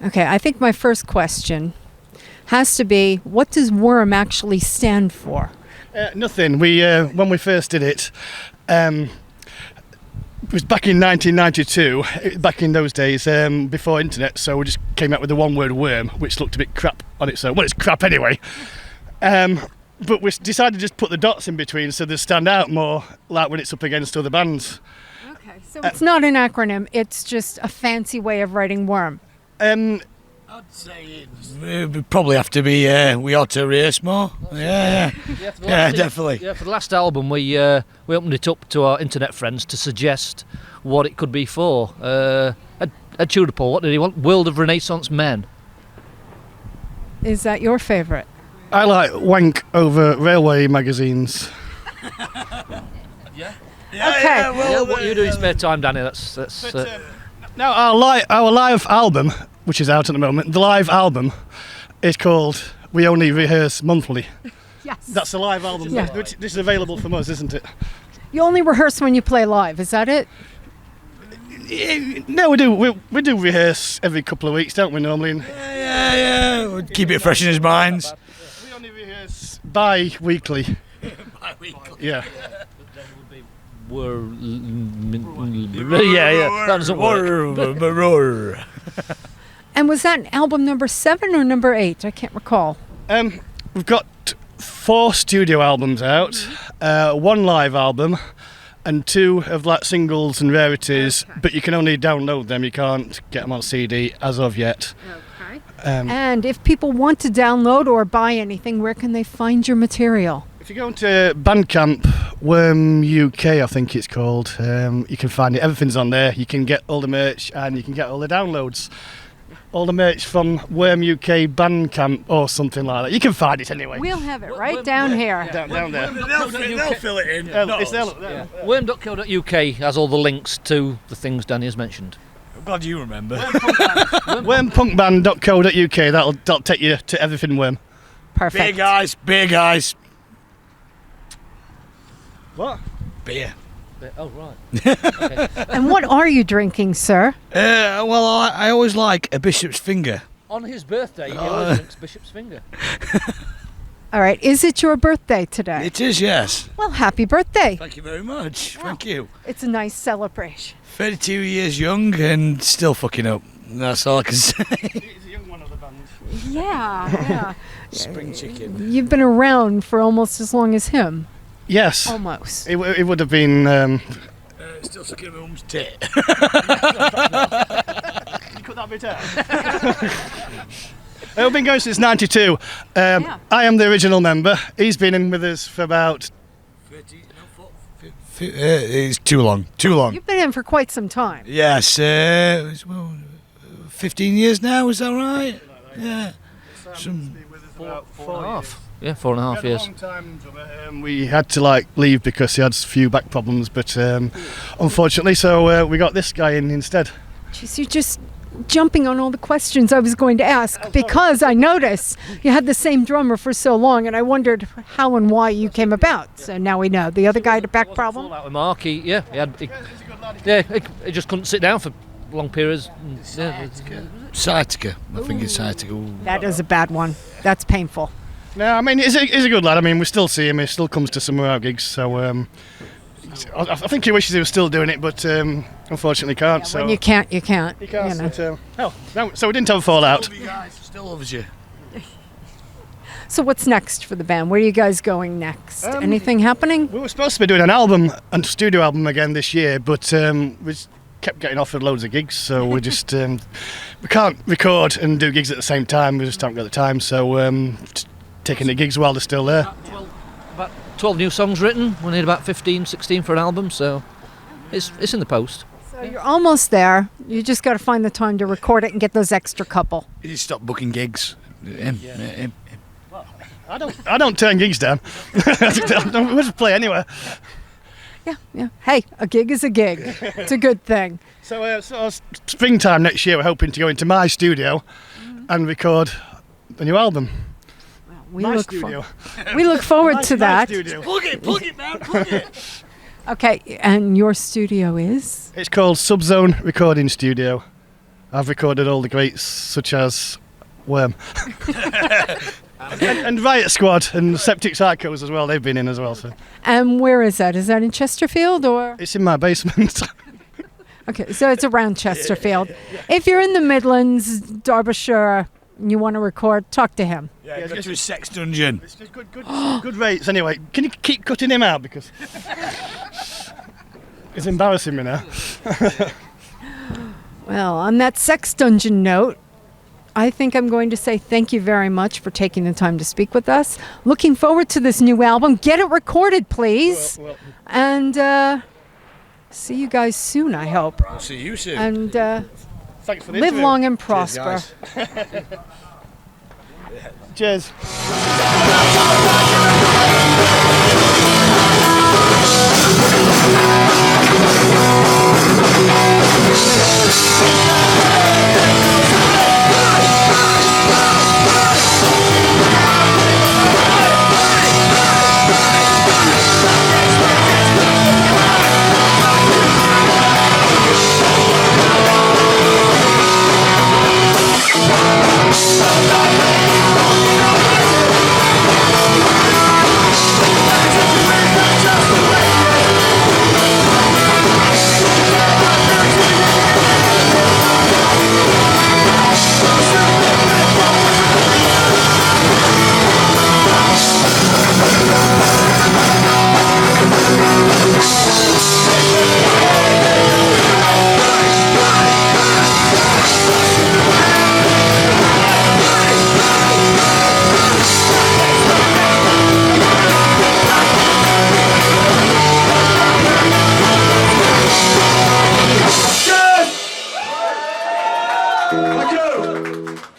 Okay, I think my first question has to be, what does W.O.R.M actually stand for? Nothing. We when we first did it, it was back in 1992. Back in those days, before internet, so we just came out with the one word "worm," which looked a bit crap on its own. Well, it's crap anyway. But we decided to just put the dots in between so they stand out more, like when it's up against other bands. Okay, so it's not an acronym. It's just a fancy way of writing W.O.R.M. I'd say it would probably have to be, we ought to race more. Yeah, definitely. Yeah, for the last album, we opened it up to our internet friends to suggest what it could be for. Ed Tudorpole, what did he want? World of Renaissance Men. Is that your favourite? I like wank over railway magazines. Okay. What you do in spare time, Danny? That's. Now our live album, which is out at the moment, the live album is called "We Only Rehearse Monthly." Yes. That's the live album. Yeah. This is available from us, isn't it? You only rehearse when you play live, is that it? No, we do. We do rehearse every couple of weeks, don't we? Normally. Yeah. We'd keep it fresh in his mind. We only rehearse bi-weekly. Yeah. That doesn't work. And was that album number 7 or number 8? I can't recall. We've got 4 studio albums out, 1 live album, and 2 of like singles and rarities. Okay. But you can only download them. You can't get them on CD as of yet. Okay. Um, And if people want to download or buy anything, where can they find your material? If you go into Bandcamp, W.O.R.M UK, I think it's called, you can find it. Everything's on there. You can get all the merch and you can get all the downloads. All the merch from W.O.R.M UK Bandcamp or something like that. You can find it anyway. We'll have it right down here. Down there. They'll fill it in. It's there, look there. Worm.co.uk has all the links to the things Danny has mentioned. I'm glad you remember. WORMpunkband.co.uk, that'll take you to everything W.O.R.M. Perfect. Beer guys. What? Beer. Oh, right. Okay. And what are you drinking, sir? Well, I always like a bishop's finger. On his birthday, he always drinks Bishop's Finger. All right. Is it your birthday today? It is, yes. Well, happy birthday. Thank you very much. Thank you. It's a nice celebration. 32 years young and still fucking up. That's all I can say. He's a young one of the bands. Yeah. Spring chicken. You've been around for almost as long as him. Yes. Almost. It would have been... Still sucking my mum's tit. You cut that bit out. I've been going since 92. Yeah. I am the original member. He's been in with us for about... It's too long. You've been in for quite some time. Yes, 15 years now, is that right? Yeah. Been with us about 4 years. Yeah, 4.5 years. Long time, we had to leave because he had a few back problems, but unfortunately, so we got this guy in instead. Jeez, you're just jumping on all the questions I was going to ask because I noticed you had the same drummer for so long, and I wondered how and why you came about. So now we know. The other guy had a back problem. Fallout with Mark, he just couldn't sit down for long periods. Sciatica. I think it's sciatica. That is a bad one. That's painful. No, I mean he's a good lad. I mean we still see him. He still comes to some of our gigs. So I think he wishes he was still doing it, but unfortunately can't. Yeah, so when you can't, you can't. he can't. You know. But, no, so we didn't have a fallout. Still loves you. So what's next for the band? Where are you guys going next? Anything happening? We were supposed to be doing an album, a studio album again this year, but we just kept getting offered loads of gigs. So we just we can't record and do gigs at the same time. We just haven't got the time. So. Taking the gigs while they're still there. About 12 new songs written. We need about 15, 16 for an album, so it's in the post. So you're almost there. You just got to find the time to record it and get those extra couple. He just stopped booking gigs. I don't turn gigs down. We just play anywhere. Yeah. Hey, a gig is a gig. It's a good thing. So springtime next year, we're hoping to go into my studio and record a new album. We look forward to that. Plug it, man, plug it. Okay, and your studio is? It's called Subzone Recording Studio. I've recorded all the greats such as Worm and Riot Squad and Septic Psychos as well. They've been in as well. So And where is that? Is that in Chesterfield or? it's in my basement. Okay, so it's around Chesterfield. If you're in the Midlands, Derbyshire, and you want to record, talk to him. Yeah, go to his sex dungeon. It's just good rates. Anyway, can you keep cutting him out because it's embarrassing me now. Well, on that sex dungeon note, I think I'm going to say thank you very much for taking the time to speak with us. Looking forward to this new album. Get it recorded, please. Well, And see you guys soon, I hope. I'll see you soon. And thanks for the live interview. long and prosper. Cheers. Thank you.